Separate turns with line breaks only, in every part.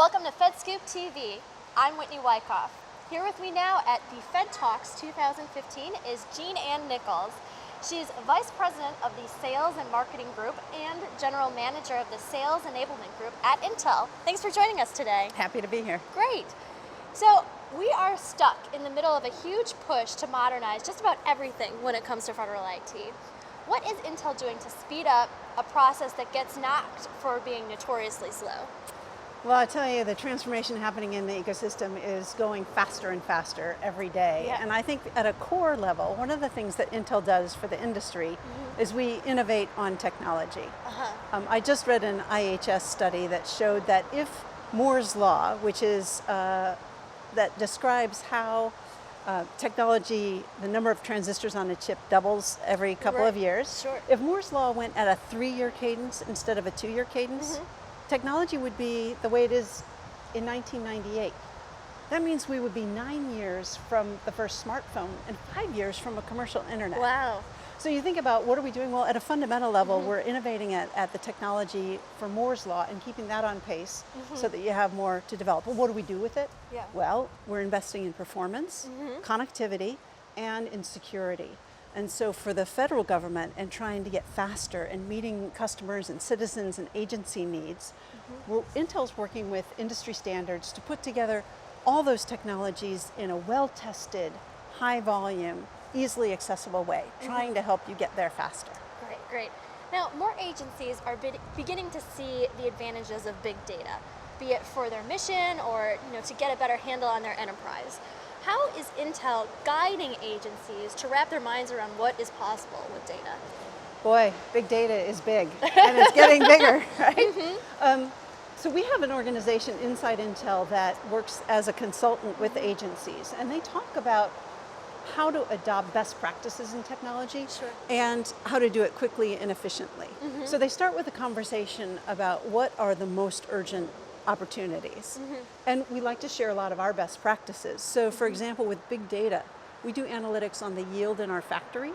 Welcome to FedScoop TV. I'm Whitney Wyckoff. Here with me now at the Fed Talks 2015 is JeanAnn Nichols. She's Vice President of the Sales and Marketing Group and General Manager of the Sales Enablement Group at Intel. Thanks for joining us today.
Happy to be here.
Great. So we are stuck in the middle of a huge push to modernize just about everything when it comes to federal IT. What is Intel doing to speed up a process that gets knocked for being notoriously slow?
Well, I'll tell you, the transformation happening in the ecosystem is going faster and faster every day.
Yeah.
And I think at a core level, one of the things that Intel does for the industry is we innovate on technology. I just read an IHS study that showed that if Moore's Law, which is that describes how technology, the number of transistors on a chip doubles every couple of years.
Sure.
If Moore's Law went at a 3-year cadence instead of a 2-year cadence, technology would be the way it is in 1998. That means we would be 9 years from the first smartphone and 5 years from a commercial internet.
Wow.
So you think about, what are we doing? Well, at a fundamental level, we're innovating at the technology for Moore's Law and keeping that on pace so that you have more to develop. Well, what do we do with it?
Yeah.
Well, we're investing in performance, connectivity, and in security. And so for the federal government and trying to get faster and meeting customers and citizens and agency needs, Intel's working with industry standards to put together all those technologies in a well-tested, high-volume, easily accessible way, trying to help you get there faster.
Great, great. Now, more agencies are beginning to see the advantages of big data, be it for their mission or to get a better handle on their enterprise. How is Intel guiding agencies to wrap their minds around what is possible with data?
Boy, big data is big, and it's getting bigger, right? So we have an organization inside Intel that works as a consultant with agencies, and they talk about how to adopt best practices in technology and how to do it quickly and efficiently. So they start with a conversation about what are the most urgent opportunities. And we like to share a lot of our best practices. So for example, with big data, we do analytics on the yield in our factory,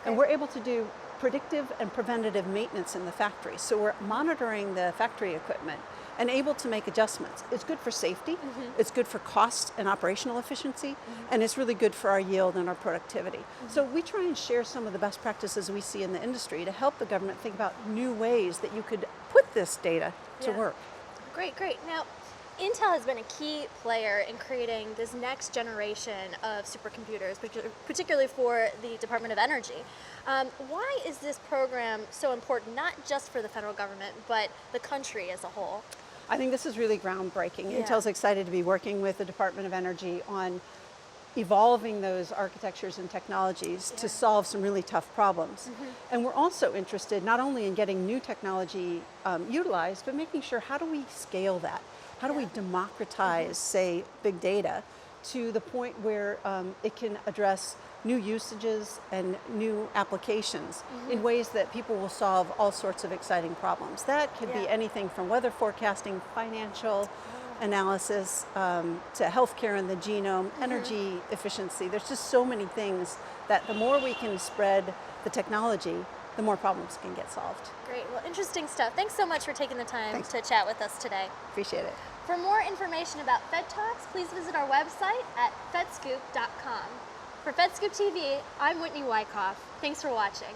and we're able to do predictive and preventative maintenance in the factory. So we're monitoring the factory equipment and able to make adjustments. It's good for safety, it's good for cost and operational efficiency, and it's really good for our yield and our productivity. So we try and share some of the best practices we see in the industry to help the government think about new ways that you could put this data to work.
Great, great. Now, Intel has been a key player in creating this next generation of supercomputers, particularly for the Department of Energy. Why is this program so important, not just for the federal government, but the country as a whole?
I think this is really groundbreaking. Intel's excited to be working with the Department of Energy on evolving those architectures and technologies to solve some really tough problems. And we're also interested not only in getting new technology utilized, but making sure, how do we scale that? How do we democratize, say, big data to the point where it can address new usages and new applications in ways that people will solve all sorts of exciting problems. That could be anything from weather forecasting, financial analysis, to healthcare and the genome, energy efficiency. There's just so many things that the more we can spread the technology, the more problems can get solved.
Great, well, interesting stuff. Thanks so much for taking the time to chat with us today.
Appreciate it.
For more information about Fed Talks, please visit our website at fedscoop.com. For FedScoop TV, I'm Whitney Wyckoff. Thanks for watching.